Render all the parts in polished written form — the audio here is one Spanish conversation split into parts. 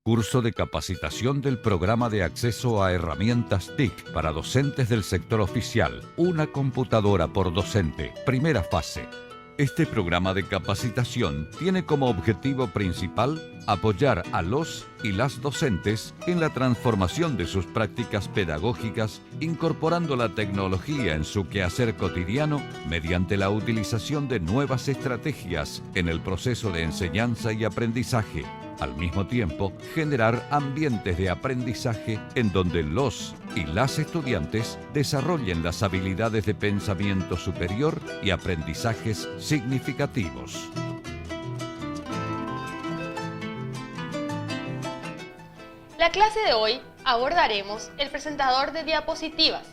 Curso de capacitación del programa de acceso a herramientas TIC para docentes del sector oficial. Una computadora por docente. Primera fase. Este programa de capacitación tiene como objetivo principal apoyar a los y las docentes en la transformación de sus prácticas pedagógicas, incorporando la tecnología en su quehacer cotidiano mediante la utilización de nuevas estrategias en el proceso de enseñanza y aprendizaje. Al mismo tiempo, generar ambientes de aprendizaje en donde los y las estudiantes desarrollen las habilidades de pensamiento superior y aprendizajes significativos. La clase de hoy abordaremos el presentador de diapositivas.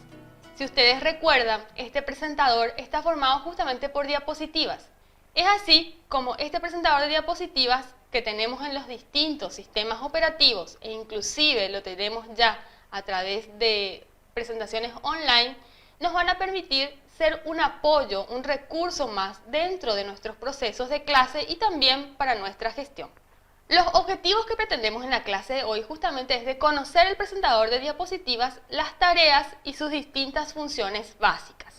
Si ustedes recuerdan, este presentador está formado justamente por diapositivas. Es así como este presentador de diapositivas que tenemos en los distintos sistemas operativos e inclusive lo tenemos ya a través de presentaciones online, nos van a permitir ser un apoyo, un recurso más dentro de nuestros procesos de clase y también para nuestra gestión. Los objetivos que pretendemos en la clase de hoy justamente es de conocer el presentador de diapositivas, las tareas y sus distintas funciones básicas.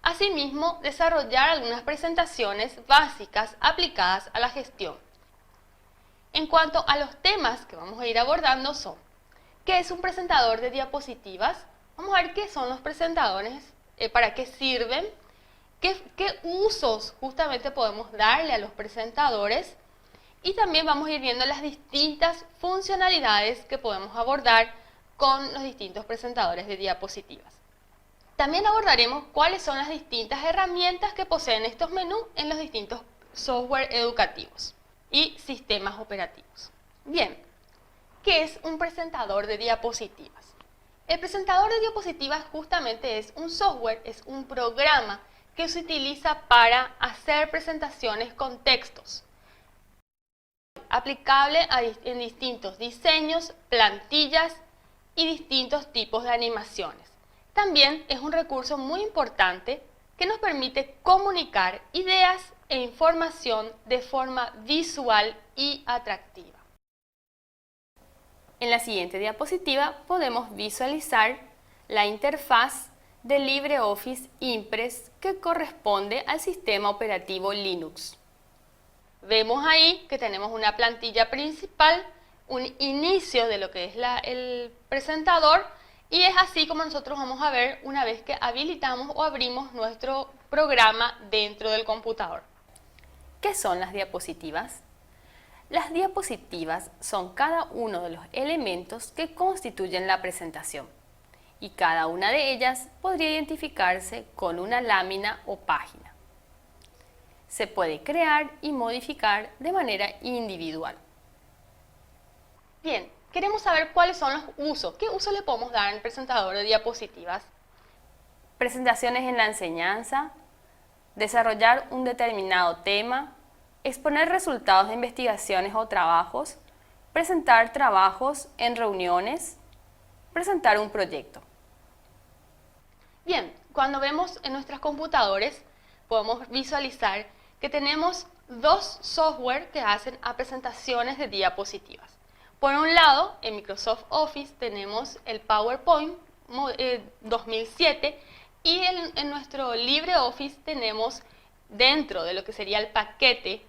Asimismo, desarrollar algunas presentaciones básicas aplicadas a la gestión. En cuanto a los temas que vamos a ir abordando son: ¿qué es un presentador de diapositivas? Vamos a ver qué son los presentadores, para qué sirven, qué usos justamente podemos darle a los presentadores, y también vamos a ir viendo las distintas funcionalidades que podemos abordar con los distintos presentadores de diapositivas. También abordaremos cuáles son las distintas herramientas que poseen estos menús en los distintos software educativos y sistemas operativos. Bien, ¿qué es un presentador de diapositivas? El presentador de diapositivas justamente es un software, es un programa que se utiliza para hacer presentaciones con textos, aplicable en distintos diseños, plantillas y distintos tipos de animaciones. También es un recurso muy importante que nos permite comunicar ideas e información de forma visual y atractiva. En la siguiente diapositiva podemos visualizar la interfaz de LibreOffice Impress que corresponde al sistema operativo Linux. Vemos ahí que tenemos una plantilla principal, un inicio de lo que es el presentador, y es así como nosotros vamos a ver una vez que habilitamos o abrimos nuestro programa dentro del computador. ¿Qué son las diapositivas? Las diapositivas son cada uno de los elementos que constituyen la presentación, y cada una de ellas podría identificarse con una lámina o página. Se puede crear y modificar de manera individual. Bien, queremos saber cuáles son los usos. ¿Qué uso le podemos dar al presentador de diapositivas? Presentaciones en la enseñanza, desarrollar un determinado tema, exponer resultados de investigaciones o trabajos, presentar trabajos en reuniones, presentar un proyecto. Bien, cuando vemos en nuestros computadores podemos visualizar que tenemos dos software que hacen a presentaciones de diapositivas. Por un lado, en Microsoft Office tenemos el PowerPoint 2007 y en nuestro LibreOffice tenemos, dentro de lo que sería el paquete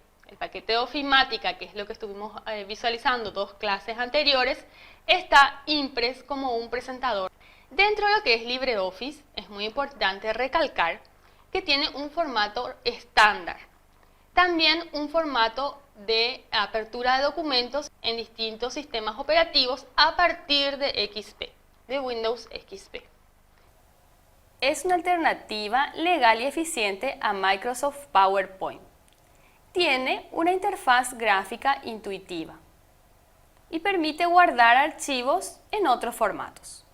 de ofimática, que es lo que estuvimos visualizando dos clases anteriores, está Impress como un presentador. Dentro de lo que es LibreOffice es muy importante recalcar que tiene un formato estándar. También un formato de apertura de documentos en distintos sistemas operativos a partir de XP, de Windows XP. Es una alternativa legal y eficiente a Microsoft PowerPoint. Tiene una interfaz gráfica intuitiva y permite guardar archivos en otros formatos.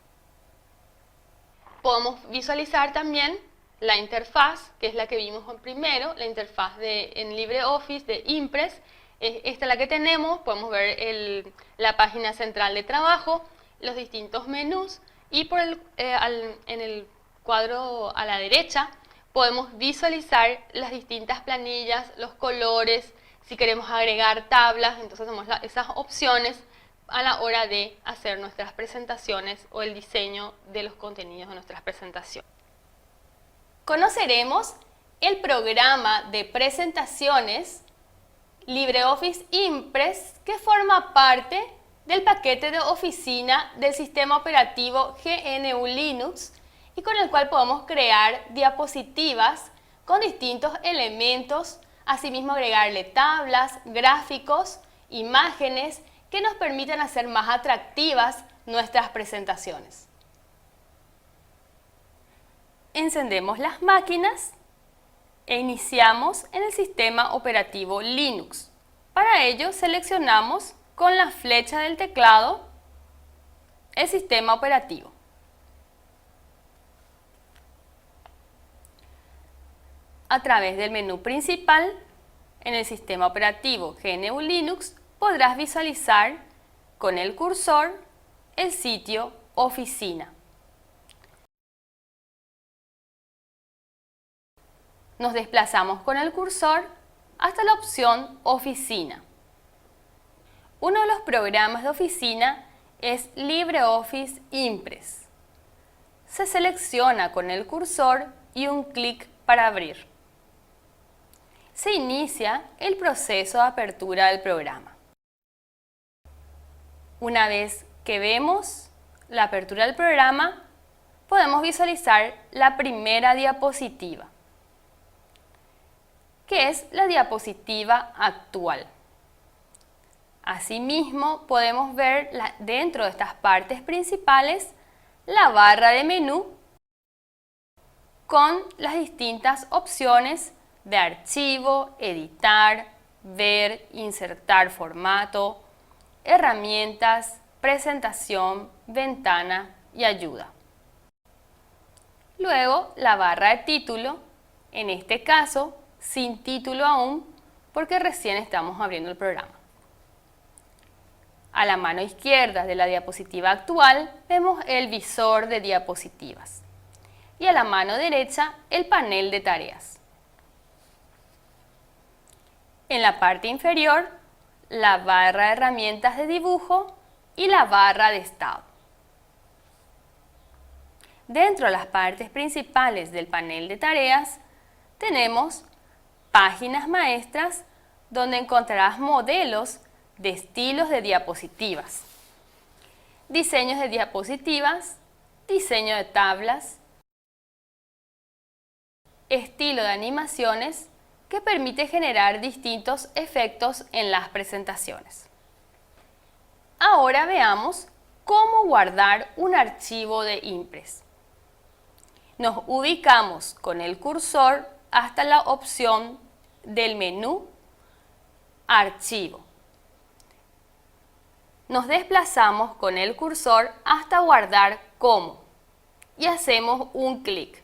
Podemos visualizar también la interfaz, que es la que vimos primero, la interfaz en LibreOffice de Impress. Esta es la que tenemos, podemos ver la página central de trabajo, los distintos menús, y en el cuadro a la derecha podemos visualizar las distintas planillas, los colores, si queremos agregar tablas, entonces tenemos esas opciones. a la hora de hacer nuestras presentaciones o el diseño de los contenidos de nuestras presentaciones. Conoceremos el programa de presentaciones LibreOffice Impress, que forma parte del paquete de oficina del sistema operativo GNU Linux y con el cual podemos crear diapositivas con distintos elementos, asimismo agregarle tablas, gráficos, imágenes que nos permitan hacer más atractivas nuestras presentaciones. Encendemos las máquinas e iniciamos en el sistema operativo Linux. Para ello seleccionamos con la flecha del teclado el sistema operativo. A través del menú principal, en el sistema operativo GNU Linux, podrás visualizar con el cursor el sitio Oficina. Nos desplazamos con el cursor hasta la opción Oficina. Uno de los programas de oficina es LibreOffice Impress. Se selecciona con el cursor y un clic para abrir. Se inicia el proceso de apertura del programa. Una vez que vemos la apertura del programa, podemos visualizar la primera diapositiva, que es la diapositiva actual. Asimismo, podemos ver dentro de estas partes principales la barra de menú con las distintas opciones de archivo, editar, ver, insertar formato, herramientas, presentación, ventana y ayuda. Luego, la barra de título, en este caso, sin título aún, porque recién estamos abriendo el programa. A la mano izquierda de la diapositiva actual vemos el visor de diapositivas y a la mano derecha el panel de tareas. En la parte inferior, la barra de herramientas de dibujo y la barra de estado. Dentro de las partes principales del panel de tareas tenemos páginas maestras, donde encontrarás modelos de estilos de diapositivas, diseños de diapositivas, diseño de tablas, estilo de animaciones que permite generar distintos efectos en las presentaciones. Ahora veamos cómo guardar un archivo de Impress. Nos ubicamos con el cursor hasta la opción del menú Archivo. Nos desplazamos con el cursor hasta Guardar como y hacemos un clic.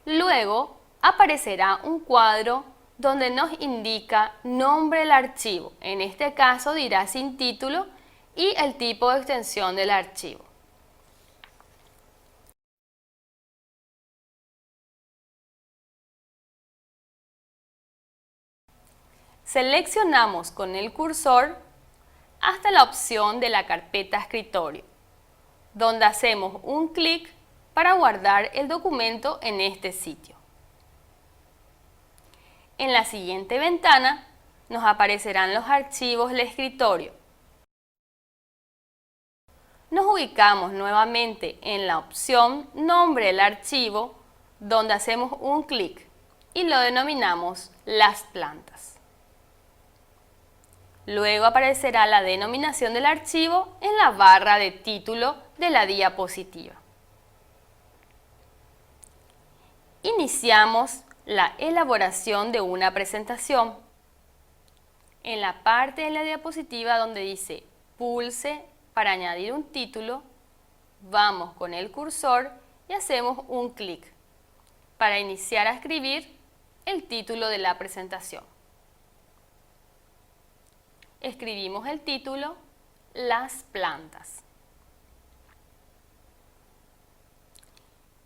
Luego aparecerá un cuadro donde nos indica nombre del archivo. En este caso dirá sin título y el tipo de extensión del archivo. Seleccionamos con el cursor hasta la opción de la carpeta escritorio, donde hacemos un clic para guardar el documento en este sitio. En la siguiente ventana nos aparecerán los archivos del escritorio. Nos ubicamos nuevamente en la opción Nombre del archivo, donde hacemos un clic y lo denominamos Las plantas. Luego aparecerá la denominación del archivo en la barra de título de la diapositiva. Iniciamos la elaboración de una presentación. En la parte de la diapositiva donde dice pulse para añadir un título, vamos con el cursor y hacemos un clic para iniciar a escribir el título de la presentación. Escribimos el título Las plantas.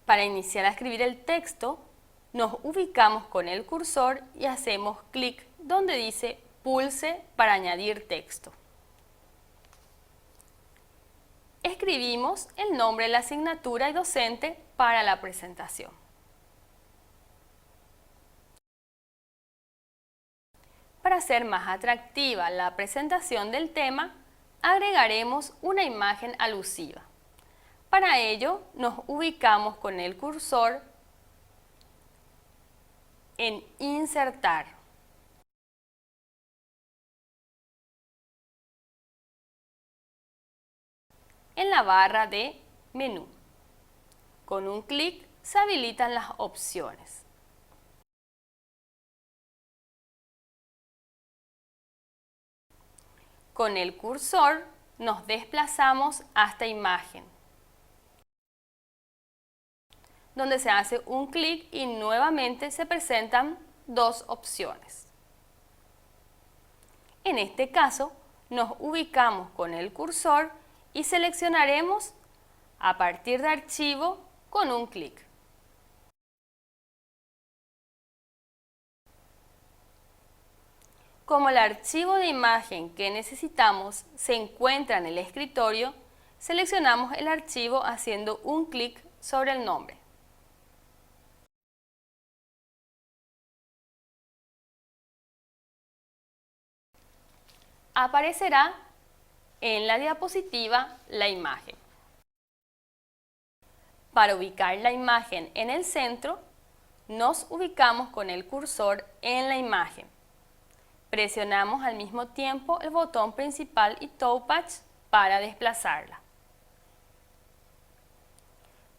Para iniciar a escribir el texto, nos ubicamos con el cursor y hacemos clic donde dice pulse para añadir texto. escribimos el nombre de la asignatura y docente para la presentación. Para hacer más atractiva la presentación del tema, agregaremos una imagen alusiva. Para ello, nos ubicamos con el cursor en Insertar. En la barra de Menú. Con un clic se habilitan las opciones. Con el cursor nos desplazamos hasta Imagen, donde se hace un clic y nuevamente se presentan dos opciones. En este caso, nos ubicamos con el cursor y seleccionaremos a partir de archivo con un clic. Como el archivo de imagen que necesitamos se encuentra en el escritorio, seleccionamos el archivo haciendo un clic sobre el nombre. Aparecerá en la diapositiva la imagen. Para ubicar la imagen en el centro, nos ubicamos con el cursor en la imagen. Presionamos al mismo tiempo el botón principal y touchpad para desplazarla.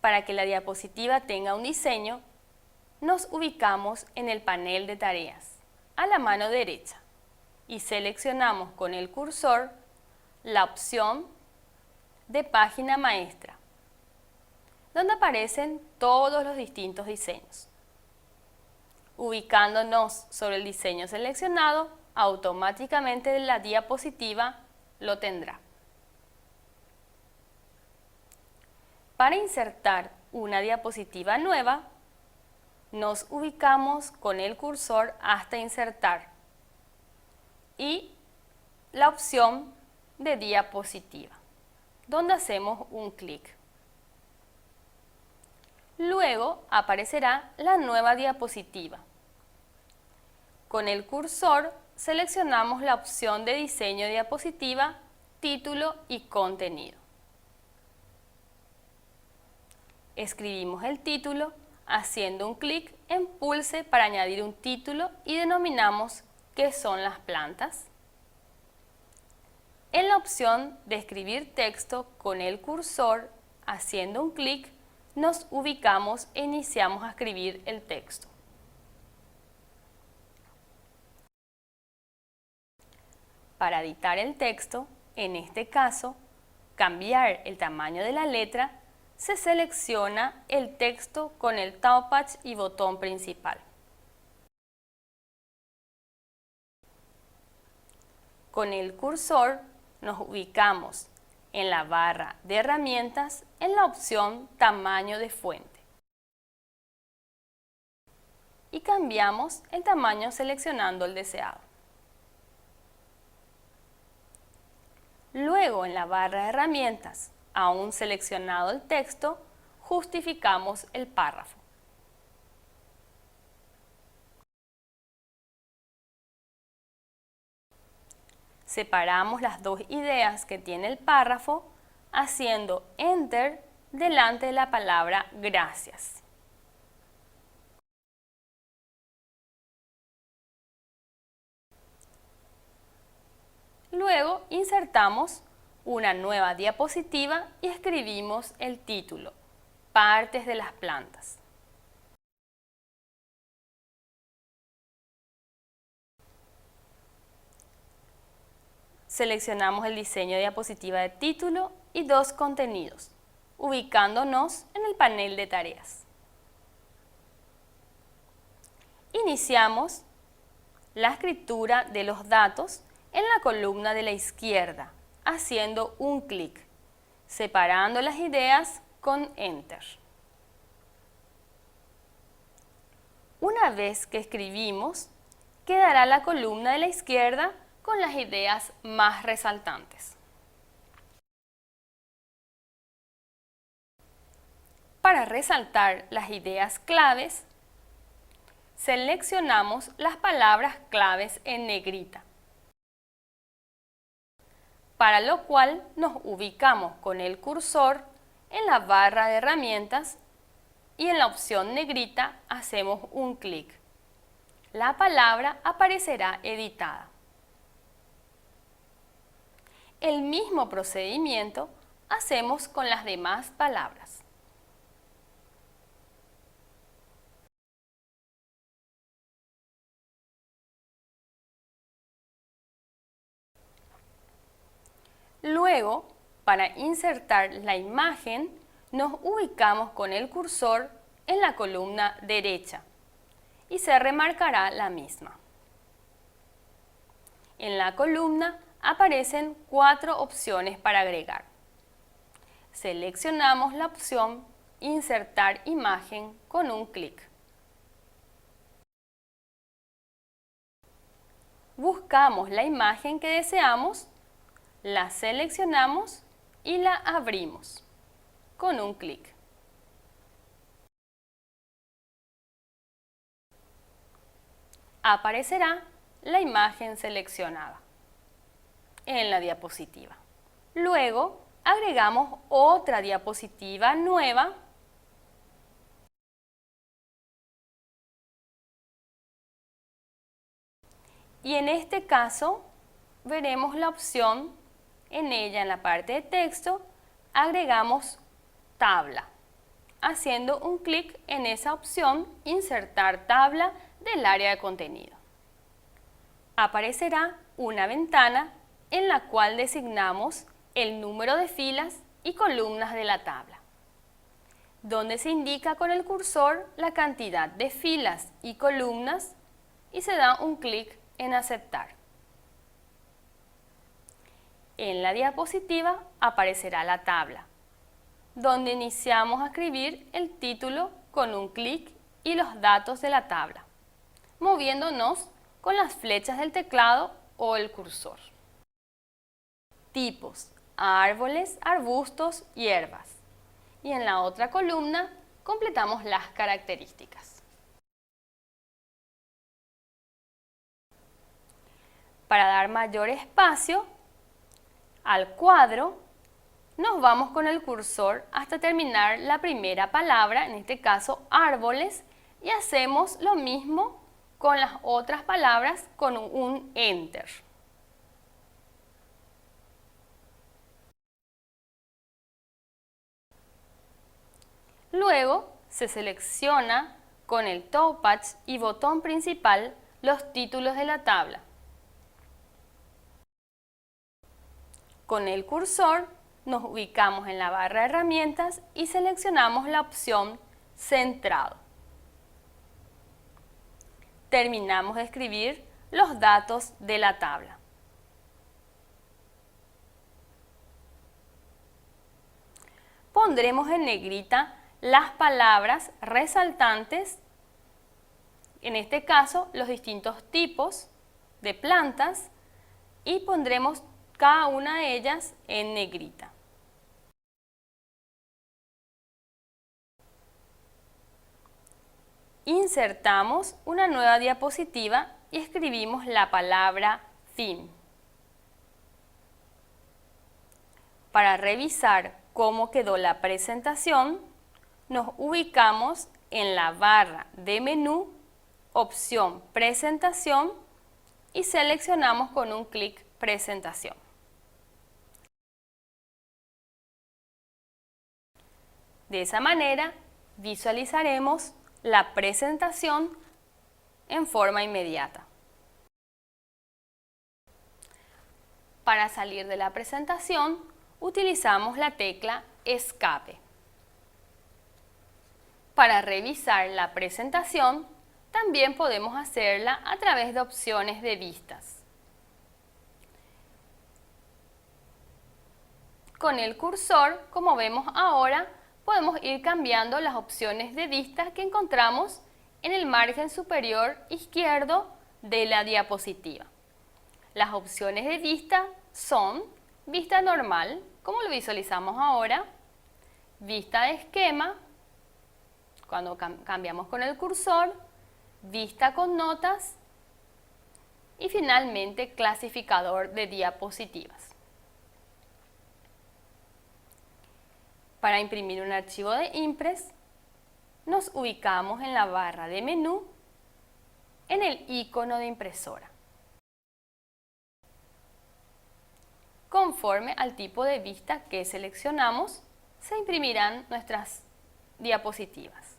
Para que la diapositiva tenga un diseño, nos ubicamos en el panel de tareas, a la mano derecha, y seleccionamos con el cursor la opción de página maestra, donde aparecen todos los distintos diseños. Ubicándonos sobre el diseño seleccionado, automáticamente la diapositiva lo tendrá. Para insertar una diapositiva nueva, nos ubicamos con el cursor hasta Insertar y la opción de diapositiva, donde hacemos un clic. Luego aparecerá la nueva diapositiva. Con el cursor seleccionamos la opción de diseño de diapositiva, título y contenido. Escribimos el título haciendo un clic en Pulse para añadir un título y denominamos ¿qué son las plantas? En la opción de escribir texto con el cursor, haciendo un clic, nos ubicamos e iniciamos a escribir el texto. Para editar el texto, en este caso, cambiar el tamaño de la letra, se selecciona el texto con el touchpad y botón principal. Con el cursor nos ubicamos en la barra de herramientas en la opción Tamaño de fuente. Y cambiamos el tamaño seleccionando el deseado. Luego en la barra de herramientas, aún seleccionado el texto, justificamos el párrafo. Separamos las dos ideas que tiene el párrafo haciendo Enter delante de la palabra gracias. Luego insertamos una nueva diapositiva y escribimos el título, Partes de las plantas. Seleccionamos el diseño de diapositiva de título y dos contenidos, ubicándonos en el panel de tareas. Iniciamos la escritura de los datos en la columna de la izquierda, haciendo un clic, separando las ideas con Enter. Una vez que escribimos, quedará la columna de la izquierda con las ideas más resaltantes. Para resaltar las ideas claves, seleccionamos las palabras claves en negrita, para lo cual nos ubicamos con el cursor en la barra de herramientas y en la opción negrita hacemos un clic. La palabra aparecerá editada. El mismo procedimiento hacemos con las demás palabras. Luego, para insertar la imagen, nos ubicamos con el cursor en la columna derecha y se remarcará la misma. En la columna aparecen 4 opciones para agregar. Seleccionamos la opción Insertar imagen con un clic. Buscamos la imagen que deseamos, la seleccionamos y la abrimos con un clic. Aparecerá la imagen seleccionada en la diapositiva. Luego agregamos otra diapositiva nueva y en este caso veremos la opción en ella, en la parte de texto, agregamos tabla, haciendo un clic en esa opción Insertar tabla del área de contenido. Aparecerá una ventana en la cual designamos el número de filas y columnas de la tabla, donde se indica con el cursor la cantidad de filas y columnas y se da un clic en Aceptar. En la diapositiva aparecerá la tabla, donde iniciamos a escribir el título con un clic y los datos de la tabla, moviéndonos con las flechas del teclado o el cursor. Tipos: árboles, arbustos, hierbas. Y en la otra columna completamos las características. Para dar mayor espacio al cuadro, nos vamos con el cursor hasta terminar la primera palabra, en este caso árboles, y hacemos lo mismo con las otras palabras con un Enter. Luego se selecciona con el touchpad y botón principal los títulos de la tabla. Con el cursor nos ubicamos en la barra de herramientas y seleccionamos la opción Centrado. Terminamos de escribir los datos de la tabla. Pondremos en negrita las palabras resaltantes, en este caso los distintos tipos de plantas, y pondremos cada una de ellas en negrita. Insertamos una nueva diapositiva y escribimos la palabra fin. Para revisar cómo quedó la presentación, nos ubicamos en la barra de menú, opción Presentación, y seleccionamos con un clic Presentación. De esa manera visualizaremos la presentación en forma inmediata. Para salir de la presentación, utilizamos la tecla Escape. Para revisar la presentación, también podemos hacerla a través de opciones de vistas. Con el cursor, como vemos ahora, podemos ir cambiando las opciones de vista que encontramos en el margen superior izquierdo de la diapositiva. Las opciones de vista son vista normal, como lo visualizamos ahora, vista de esquema Cuando cambiamos con el cursor, vista con notas y finalmente clasificador de diapositivas. Para imprimir un archivo de Impress, nos ubicamos en la barra de menú en el icono de impresora. Conforme al tipo de vista que seleccionamos, se imprimirán nuestras diapositivas.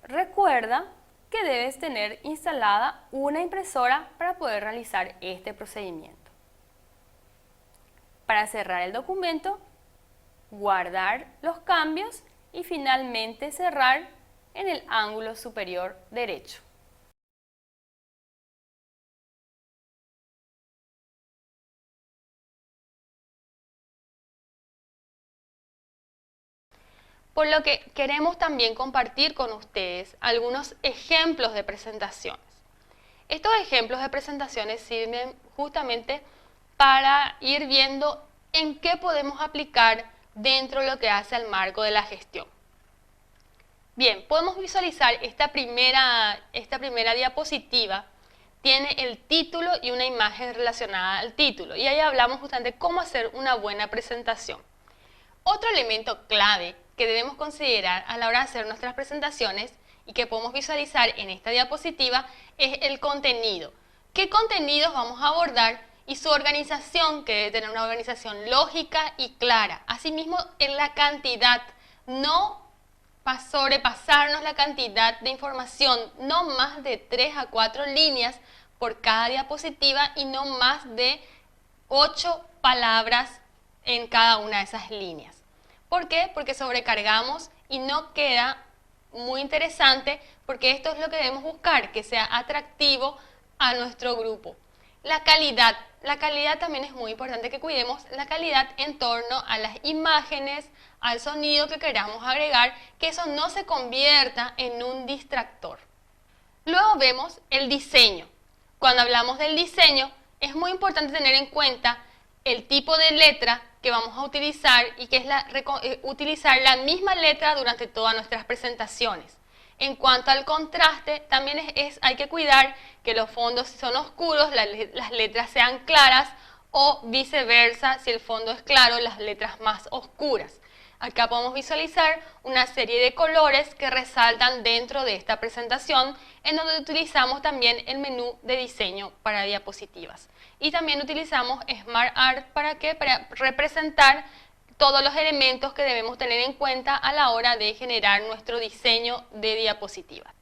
Recuerda que debes tener instalada una impresora para poder realizar este procedimiento. Para cerrar el documento, guardar los cambios y finalmente cerrar en el ángulo superior derecho. Por lo que queremos también compartir con ustedes algunos ejemplos de presentaciones. Estos ejemplos de presentaciones sirven justamente para ir viendo en qué podemos aplicar dentro de lo que hace al marco de la gestión. Bien, podemos visualizar esta primera diapositiva. Tiene el título y una imagen relacionada al título. Y ahí hablamos justamente de cómo hacer una buena presentación. Otro elemento clave que debemos considerar a la hora de hacer nuestras presentaciones y que podemos visualizar en esta diapositiva es el contenido. ¿Qué contenidos vamos a abordar? Y su organización, que debe tener una organización lógica y clara. Asimismo, en la cantidad, no sobrepasarnos la cantidad de información, no más de 3 a 4 líneas por cada diapositiva y no más de 8 palabras en cada una de esas líneas. ¿Por qué? Porque sobrecargamos y no queda muy interesante, porque esto es lo que debemos buscar, que sea atractivo a nuestro grupo. La calidad también es muy importante que cuidemos la calidad en torno a las imágenes, al sonido que queramos agregar, que eso no se convierta en un distractor. Luego vemos el diseño. Cuando hablamos del diseño, es muy importante tener en cuenta el tipo de letra que vamos a utilizar y que es utilizar la misma letra durante todas nuestras presentaciones. En cuanto al contraste, también hay que cuidar que los fondos, si son oscuros, las letras sean claras, o viceversa, si el fondo es claro, las letras más oscuras. Acá podemos visualizar una serie de colores que resaltan dentro de esta presentación, en donde utilizamos también el menú de diseño para diapositivas. Y también utilizamos Smart Art para representar todos los elementos que debemos tener en cuenta a la hora de generar nuestro diseño de diapositiva.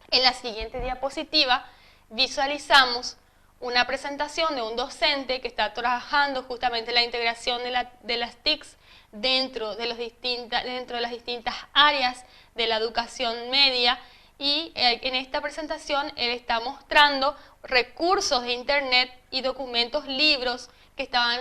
En la siguiente diapositiva visualizamos una presentación de un docente que está trabajando justamente la integración de las TICs dentro de las distintas áreas de la educación media, y en esta presentación él está mostrando recursos de internet y documentos, libros que estaban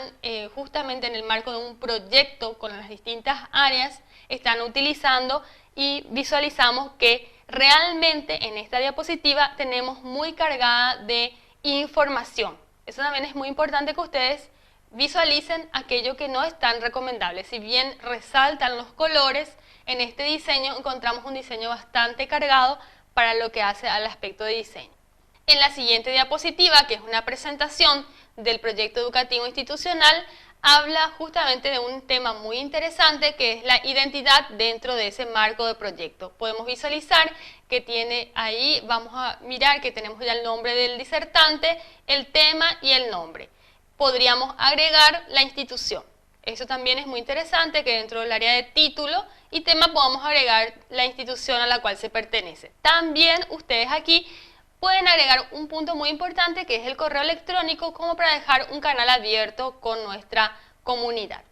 justamente en el marco de un proyecto con las distintas áreas, están utilizando, y visualizamos que realmente en esta diapositiva tenemos muy cargada de información. Eso también es muy importante que ustedes visualicen aquello que no es tan recomendable. Si bien resaltan los colores, en este diseño encontramos un diseño bastante cargado para lo que hace al aspecto de diseño. En la siguiente diapositiva, que es una presentación del proyecto educativo institucional, habla justamente de un tema muy interesante, que es la identidad dentro de ese marco de proyecto. Podemos visualizar que tiene ahí, vamos a mirar que tenemos ya el nombre del disertante, el tema y el nombre. Podríamos agregar la institución. Eso también es muy interesante, que dentro del área de título y tema podamos agregar la institución a la cual se pertenece. También ustedes aquí pueden agregar un punto muy importante, que es el correo electrónico, como para dejar un canal abierto con nuestra comunidad.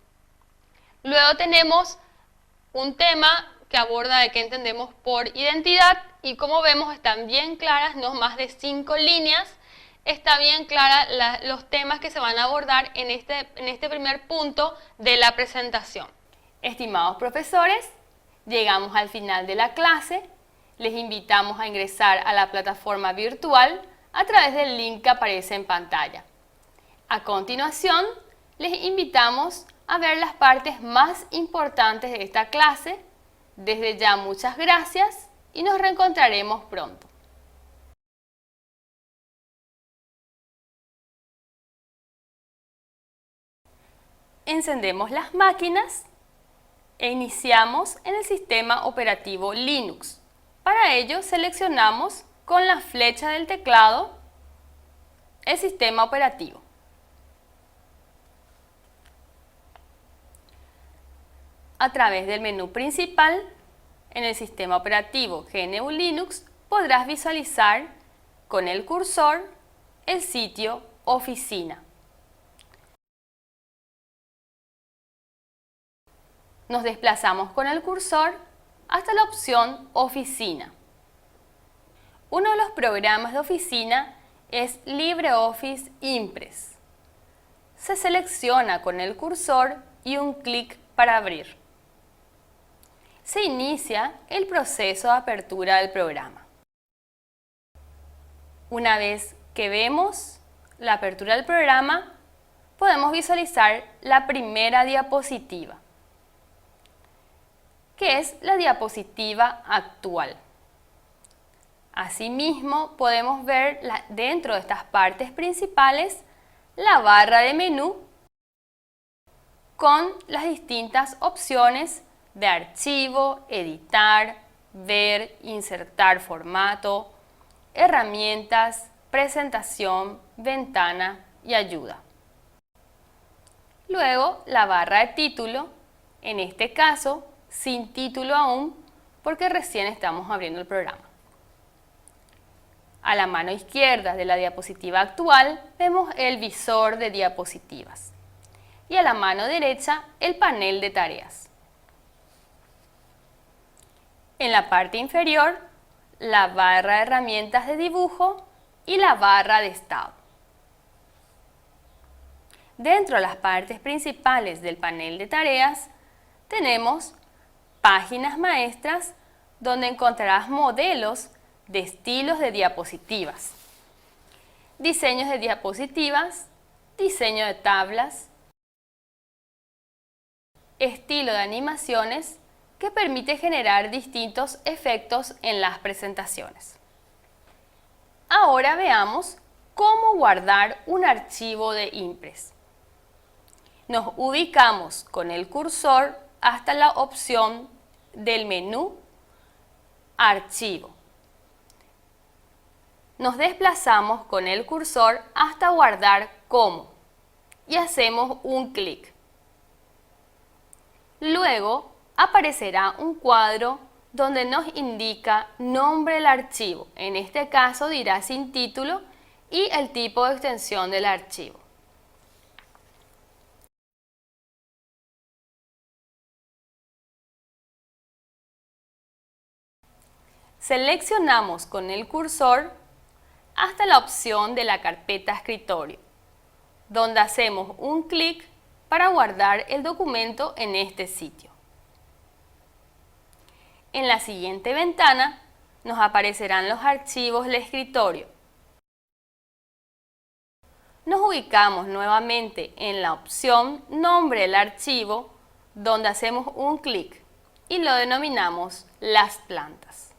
Luego tenemos un tema que aborda de qué entendemos por identidad, y como vemos están bien claras, no más de 5 líneas. Está bien clara los temas que se van a abordar en este primer punto de la presentación. Estimados profesores, llegamos al final de la clase. Les invitamos a ingresar a la plataforma virtual a través del link que aparece en pantalla. A continuación, les invitamos a ver las partes más importantes de esta clase, Desde ya muchas gracias y nos reencontraremos pronto. Encendemos las máquinas e iniciamos en el sistema operativo Linux. Para ello seleccionamos con la flecha del teclado el sistema operativo. A través del menú principal, en el sistema operativo GNU Linux, podrás visualizar con el cursor el sitio Oficina. Nos desplazamos con el cursor hasta la opción Oficina. Uno de los programas de oficina es LibreOffice Impress. Se selecciona con el cursor y un clic para abrir. Se inicia el proceso de apertura del programa. Una vez que vemos la apertura del programa, podemos visualizar la primera diapositiva, que es la diapositiva actual. Asimismo, podemos ver dentro de estas partes principales la barra de menú con las distintas opciones de archivo, editar, ver, insertar formato, herramientas, presentación, ventana y ayuda. Luego, la barra de título, en este caso, sin título aún, porque recién estamos abriendo el programa. A la mano izquierda de la diapositiva actual vemos el visor de diapositivas y a la mano derecha el panel de tareas. En la parte inferior, la barra de herramientas de dibujo y la barra de estado. Dentro de las partes principales del panel de tareas, tenemos páginas maestras donde encontrarás modelos de estilos de diapositivas, diseños de diapositivas, diseño de tablas, estilo de animaciones que permite generar distintos efectos en las presentaciones. Ahora veamos cómo guardar un archivo de Impress. Nos ubicamos con el cursor hasta la opción del menú Archivo. Nos desplazamos con el cursor hasta Guardar como y hacemos un clic. Luego aparecerá un cuadro donde nos indica nombre del archivo. En este caso dirá sin título y el tipo de extensión del archivo. Seleccionamos con el cursor hasta la opción de la carpeta escritorio, donde hacemos un clic para guardar el documento en este sitio. En la siguiente ventana nos aparecerán los archivos del escritorio. Nos ubicamos nuevamente en la opción Nombre del archivo, donde hacemos un clic y lo denominamos Las plantas.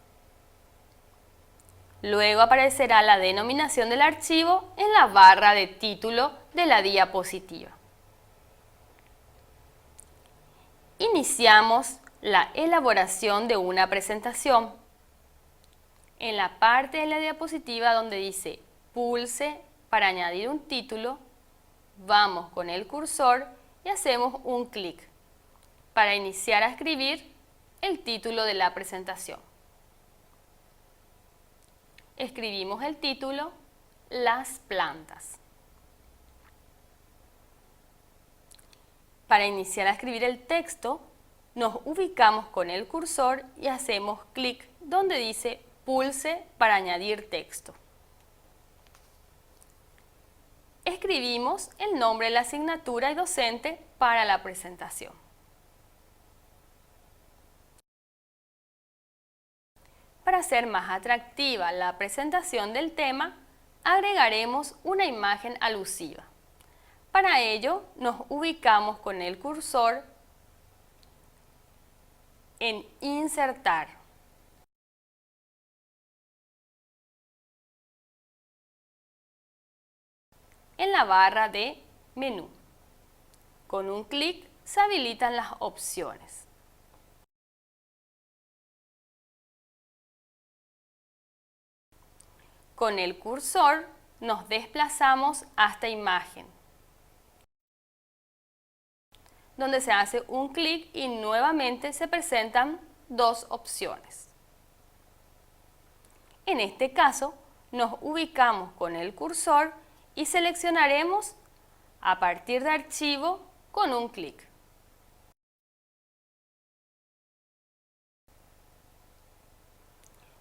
Luego aparecerá la denominación del archivo en la barra de título de la diapositiva. Iniciamos la elaboración de una presentación. En la parte de la diapositiva donde dice pulse para añadir un título, vamos con el cursor y hacemos un clic para iniciar a escribir el título de la presentación. Escribimos el título Las plantas. Para iniciar a escribir el texto, nos ubicamos con el cursor y hacemos clic donde dice pulse para añadir texto. Escribimos el nombre de la asignatura y docente para la presentación. Para hacer más atractiva la presentación del tema, agregaremos una imagen alusiva. Para ello, nos ubicamos con el cursor en Insertar. En la barra de Menú. Con un clic se habilitan las opciones. Con el cursor nos desplazamos hasta Imagen, donde se hace un clic y nuevamente se presentan dos opciones. En este caso, nos ubicamos con el cursor y seleccionaremos a partir de Archivo con un clic.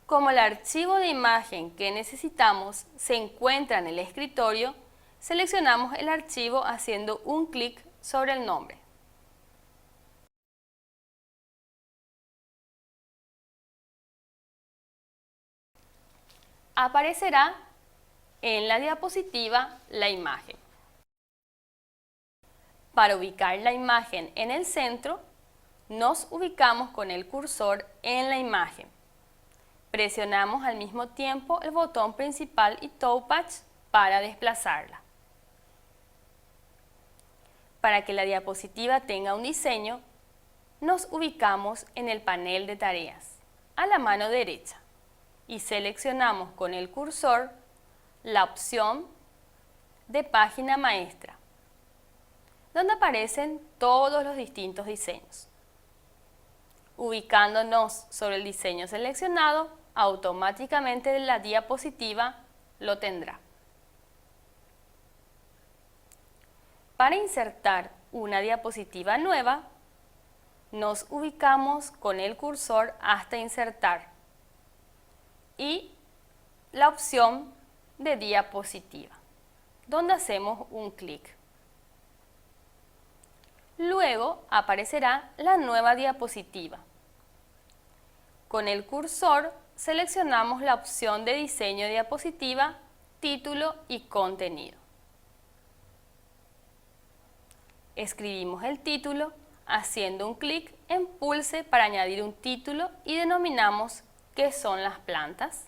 Como el archivo de imagen que necesitamos se encuentra en el escritorio, seleccionamos el archivo haciendo un clic sobre el nombre. Aparecerá en la diapositiva la imagen. Para ubicar la imagen en el centro, nos ubicamos con el cursor en la imagen. Presionamos al mismo tiempo el botón principal y touchpad para desplazarla. Para que la diapositiva tenga un diseño, nos ubicamos en el panel de tareas, a la mano derecha, y seleccionamos con el cursor la opción de Página Maestra, donde aparecen todos los distintos diseños. Ubicándonos sobre el diseño seleccionado, automáticamente la diapositiva lo tendrá. Para insertar una diapositiva nueva, nos ubicamos con el cursor hasta Insertar y la opción de Diapositiva, donde hacemos un clic. Luego aparecerá la nueva diapositiva. Con el cursor seleccionamos la opción de diseño de diapositiva, título y contenido. Escribimos el título haciendo un clic en Pulse para añadir un título y denominamos ¿qué son las plantas?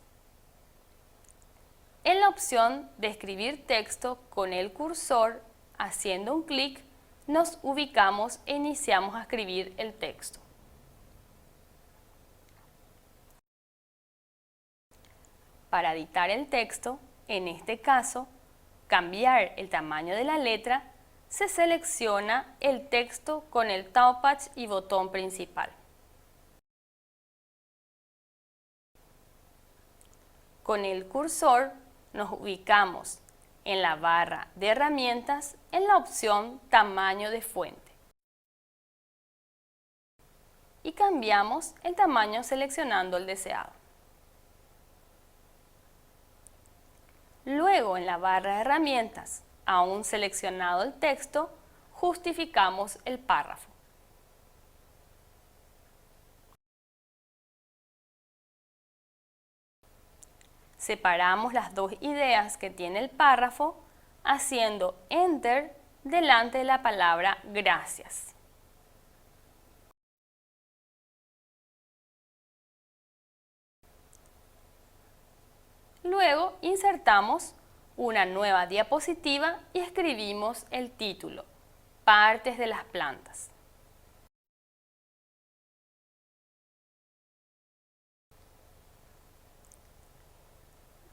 En la opción de escribir texto con el cursor, haciendo un clic, nos ubicamos e iniciamos a escribir el texto. Para editar el texto, en este caso, cambiar el tamaño de la letra, se selecciona el texto con el touchpad y botón principal. Con el cursor nos ubicamos en la barra de herramientas en la opción Tamaño de fuente. Y cambiamos el tamaño seleccionando el deseado. Luego en la barra de herramientas, aún seleccionado el texto, justificamos el párrafo. Separamos las dos ideas que tiene el párrafo haciendo Enter delante de la palabra gracias. Luego insertamos una nueva diapositiva y escribimos el título, Partes de las plantas.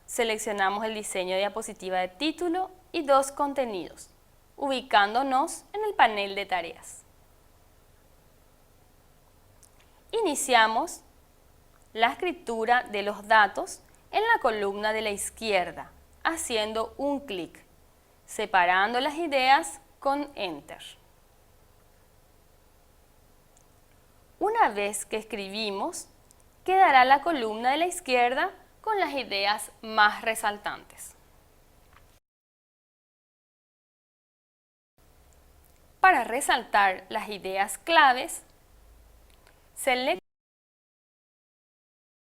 Seleccionamos el diseño de diapositiva de título y dos contenidos, ubicándonos en el panel de tareas. Iniciamos la escritura de los datos en la columna de la izquierda, haciendo un clic, separando las ideas con Enter. Una vez que escribimos, quedará la columna de la izquierda con las ideas más resaltantes. Para resaltar las ideas claves, seleccionamos